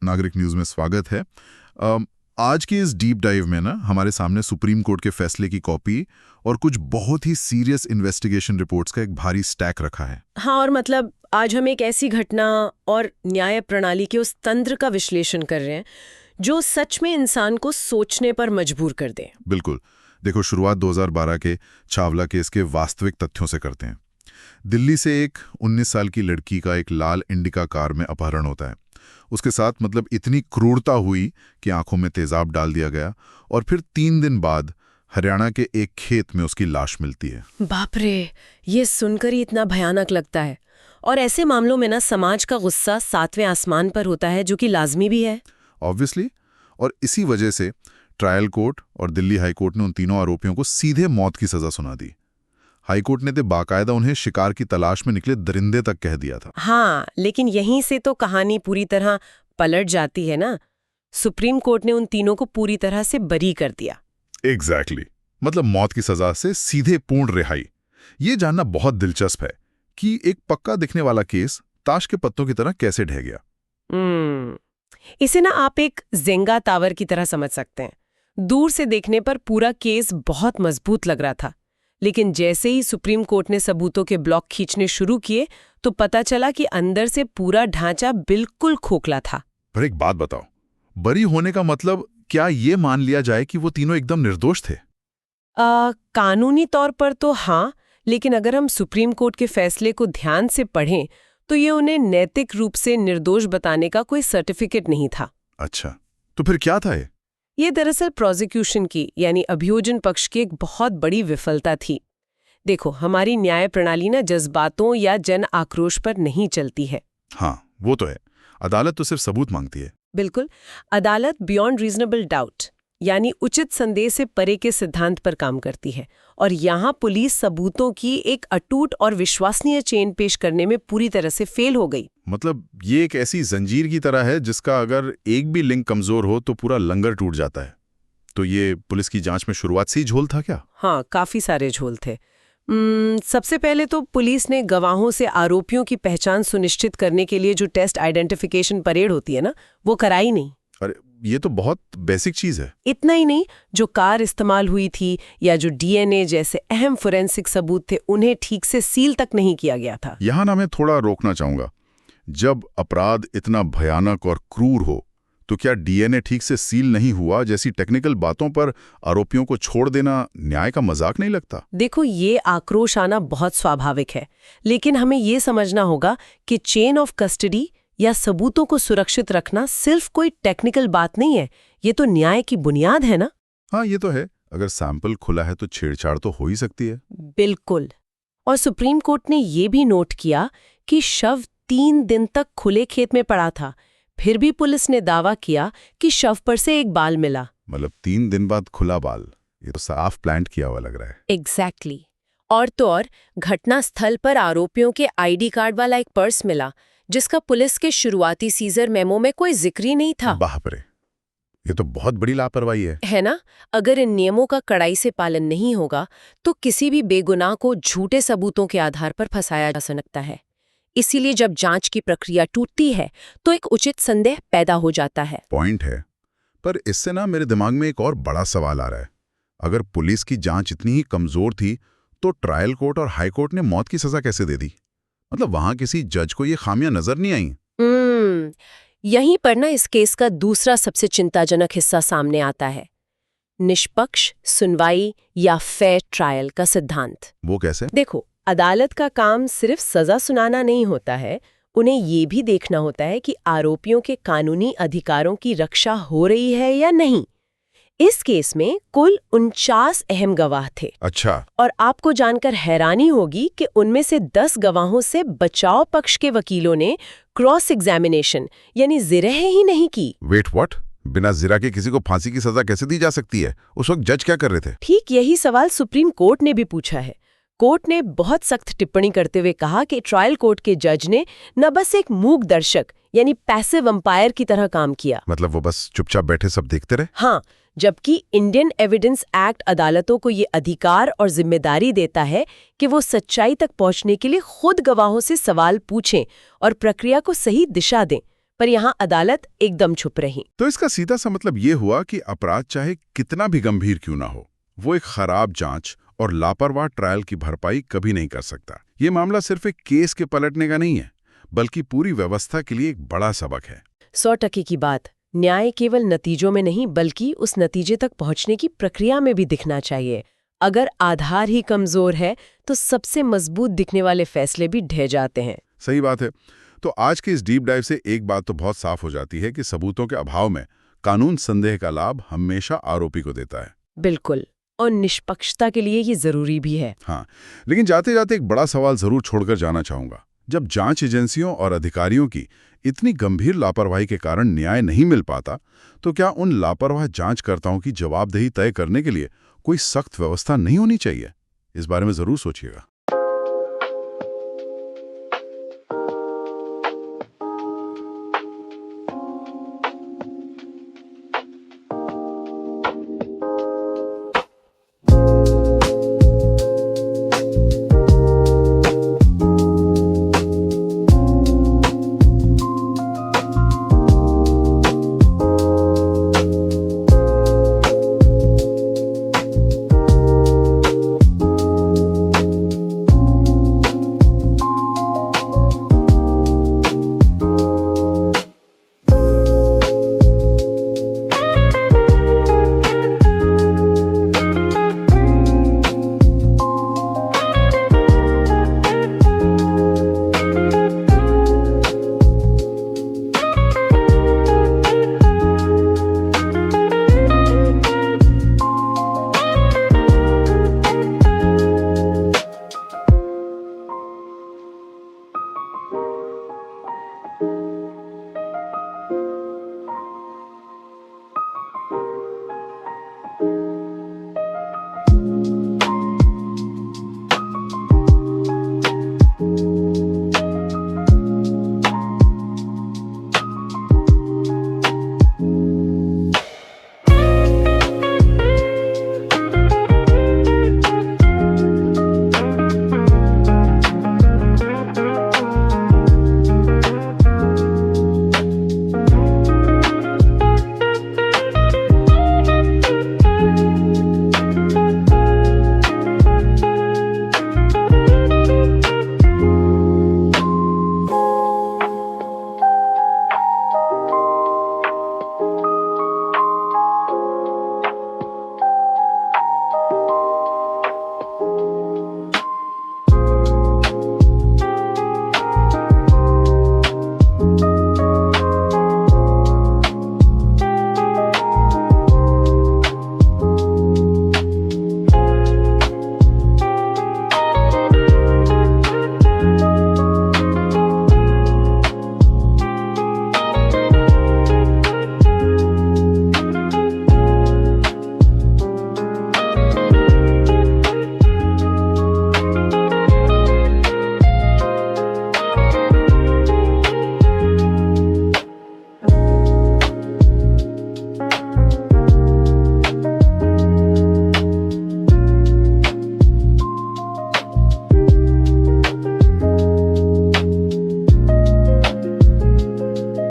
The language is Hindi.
नागरिक न्यूज में स्वागत है। आज की इस डीप डाइव में ना हमारे सामने सुप्रीम कोर्ट के फैसले की कॉपी और कुछ बहुत ही सीरियस इन्वेस्टिगेशन रिपोर्ट्स का एक भारी स्टैक रखा है। हाँ, और मतलब आज हम एक ऐसी घटना और न्याय प्रणाली के उस तंत्र का विश्लेषण कर रहे हैं जो सच में इंसान को सोचने पर मजबूर कर दे। बिल्कुल। देखो, शुरुआत 2012 के चावला केस के वास्तविक तथ्यों से करते हैं। दिल्ली से एक 19 साल की लड़की का एक लाल इंडिका कार में अपहरण होता है। उसके साथ मतलब इतनी क्रूरता हुई कि आंखों में तेजाब डाल दिया गया और फिर 3 दिन बाद हरियाणा के एक खेत में उसकी लाश मिलती है। बाप रे, ये सुनकर ही इतना भयानक लगता है। और ऐसे मामलों में ना समाज का गुस्सा 7वें आसमान पर होता है, जो कि लाजमी भी है। ऑब्वियसली। और इसी वजह से ट्रायल कोर्ट और दिल्ली हाई कोर्ट ने उन तीनों आरोपियों को सीधे मौत की सजा सुना दी। हाई कोर्ट ने तो बाकायदा उन्हें शिकार की तलाश में निकले दरिंदे तक कह दिया था। हाँ, लेकिन यहीं से तो कहानी पूरी तरह पलट जाती है ना। सुप्रीम कोर्ट ने उन तीनों को पूरी तरह से बरी कर दिया। एग्जैक्टली। मतलब मौत की सजा से सीधे पूर्ण रिहाई। ये जानना बहुत दिलचस्प है कि एक पक्का दिखने वाला केस ताश के पत्तों की तरह कैसे ढह गया। इसे ना आप एक जेंगा टावर की तरह समझ सकते हैं। दूर से देखने पर पूरा केस बहुत मजबूत लग रहा था, लेकिन जैसे ही सुप्रीम कोर्ट ने सबूतों के ब्लॉक खींचने शुरू किए तो पता चला कि अंदर से पूरा ढांचा बिल्कुल खोखला था। पर एक बात बताओ, बरी होने का मतलब क्या ये मान लिया जाए कि वो तीनों एकदम निर्दोष थे? कानूनी तौर पर तो हाँ, लेकिन अगर हम सुप्रीम कोर्ट के फैसले को ध्यान से पढ़ें तो ये उन्हें नैतिक रूप से निर्दोष बताने का कोई सर्टिफिकेट नहीं था। अच्छा, तो फिर क्या था ये? ये दरअसल प्रोसिक्यूशन की यानी अभियोजन पक्ष की एक बहुत बड़ी विफलता थी। देखो, हमारी न्याय प्रणाली ना जज्बातों या जन आक्रोश पर नहीं चलती है। हाँ, वो तो है। अदालत तो सिर्फ सबूत मांगती है। बिल्कुल। अदालत बियॉन्ड रीजनेबल डाउट यानी उचित संदेह से परे के सिद्धांत पर काम करती है, और यहाँ पुलिस सबूतों की एक अटूट और विश्वसनीय चेन पेश करने में पूरी तरह से फेल हो गई। मतलब ये एक ऐसी जंजीर की तरह है जिसका अगर एक भी लिंक कमजोर हो तो पूरा लंगर टूट जाता है। तो ये पुलिस की जांच में शुरुआत से ही झोल था क्या? हाँ, काफी सारे झोल थे। सबसे पहले तो पुलिस ने गवाहों से आरोपियों की पहचान सुनिश्चित करने के लिए जो टेस्ट आइडेंटिफिकेशन परेड होती है ना, वो कराई नहीं। अरे, ये तो बहुत बेसिक चीज है। इतना ही नहीं, जो कार इस्तेमाल हुई थी या जो डीएनए जैसे अहम फोरेंसिक सबूत थे, उन्हें ठीक से सील तक नहीं किया गया था। यहाँ ना मैं थोड़ा रोकना चाहूंगा। जब अपराध इतना भयानक और क्रूर हो तो क्या डीएनए ठीक से सील नहीं हुआ जैसी टेक्निकल बातों पर आरोपियों को छोड़ देना न्याय का मजाक नहीं लगता? देखो, ये आक्रोश आना बहुत स्वाभाविक है, लेकिन हमें ये समझना होगा कि चेन ऑफ कस्टडी या सबूतों को सुरक्षित रखना सिर्फ कोई टेक्निकल बात नहीं है, ये तो न्याय की बुनियाद है ना। हाँ, ये तो है। अगर सैंपल खुला है तो छेड़छाड़ तो हो ही सकती है। बिल्कुल। और सुप्रीम कोर्ट ने ये भी नोट किया कि शव 3 दिन तक खुले खेत में पड़ा था, फिर भी पुलिस ने दावा किया कि शव पर से एक बाल मिला। मतलब 3 दिन बाद खुला बाल, ये तो साफ प्लांट किया हुआ लग रहा है। एग्जैक्टली। और तो और घटना स्थल पर आरोपियों के आईडी कार्ड वाला एक पर्स मिला, जिसका पुलिस के शुरुआती सीजर मेमो में कोई जिक्र ही नहीं था। बाप रे, ये तो बहुत बड़ी लापरवाही है ना? अगर इन नियमों का कड़ाई से पालन नहीं होगा तो किसी भी बेगुनाह को झूठे सबूतों के आधार पर फंसाया जा सकता है। इसीलिए जब जांच की प्रक्रिया टूटती है तो एक उचित संदेह पैदा हो जाता है। पॉइंट है, पर इससे ना मेरे दिमाग में एक और बड़ा सवाल आ रहा है। अगर पुलिस की जांच इतनी ही कमजोर थी तो ट्रायल कोर्ट और हाई कोर्ट ने मौत की सजा कैसे दे दी? मतलब वहां किसी जज को ये खामियां नजर नहीं आई? यहीं पर ना इस केस का दूसरा सबसे चिंताजनक हिस्सा सामने आता है, निष्पक्ष सुनवाई या फेयर ट्रायल का सिद्धांत। वो कैसे? देखो, अदालत का काम सिर्फ सजा सुनाना नहीं होता है, उन्हें ये भी देखना होता है कि आरोपियों के कानूनी अधिकारों की रक्षा हो रही है या नहीं। इस केस में कुल 49 अहम गवाह थे। अच्छा। और आपको जानकर हैरानी होगी कि उनमें से 10 गवाहों से बचाव पक्ष के वकीलों ने क्रॉस एग्जामिनेशन यानी जिरह ही नहीं की। Wait, what? बिना जिरा के किसी को फांसी की सजा कैसे दी जा सकती है? उस वक्त जज क्या कर रहे थे? ठीक यही सवाल सुप्रीम कोर्ट ने भी पूछा है। कोर्ट ने बहुत सख्त टिप्पणी करते हुए कहा कि ट्रायल कोर्ट के जज ने न बस एक मूक दर्शक यानी पैसिव अंपायर की तरह काम किया। मतलब वो बस चुपचाप बैठे सब देखते रहे? हाँ, जबकि इंडियन एविडेंस एक्ट अदालतों को ये अधिकार और जिम्मेदारी देता है कि वो सच्चाई तक पहुंचने के लिए खुद गवाहों से सवाल पूछें और प्रक्रिया को सही दिशा दें। पर यहाँ अदालत एकदम चुप रही। तो इसका सीधा सा मतलब ये हुआ कि अपराध चाहे कितना भी गंभीर क्यों ना हो, वो एक खराब जांच और लापरवाह ट्रायल की भरपाई कभी नहीं कर सकता। ये मामला सिर्फ एक केस के पलटने का नहीं है, बल्कि पूरी व्यवस्था के लिए एक बड़ा सबक है। 100% की बात। न्याय केवल नतीजों में नहीं बल्कि उस नतीजे तक पहुंचने की प्रक्रिया में भी दिखना चाहिए। अगर आधार ही कमजोर है तो सबसे मजबूत दिखने वाले फैसले भी ढह जाते हैं। सही बात है। तो आज के इस डीप डाइव से एक बात तो बहुत साफ हो जाती है कि सबूतों के अभाव में कानून संदेह का लाभ हमेशा आरोपी को देता है। बिल्कुल, और निष्पक्षता के लिए ये जरूरी भी है। हाँ, लेकिन जाते जाते एक बड़ा सवाल जरूर छोड़कर जाना चाहूंगा। जब जांच एजेंसियों और अधिकारियों की इतनी गंभीर लापरवाही के कारण न्याय नहीं मिल पाता, तो क्या उन लापरवाह जांचकर्ताओं की जवाबदेही तय करने के लिए कोई सख्त व्यवस्था नहीं होनी चाहिए? इस बारे में जरूर सोचिएगा।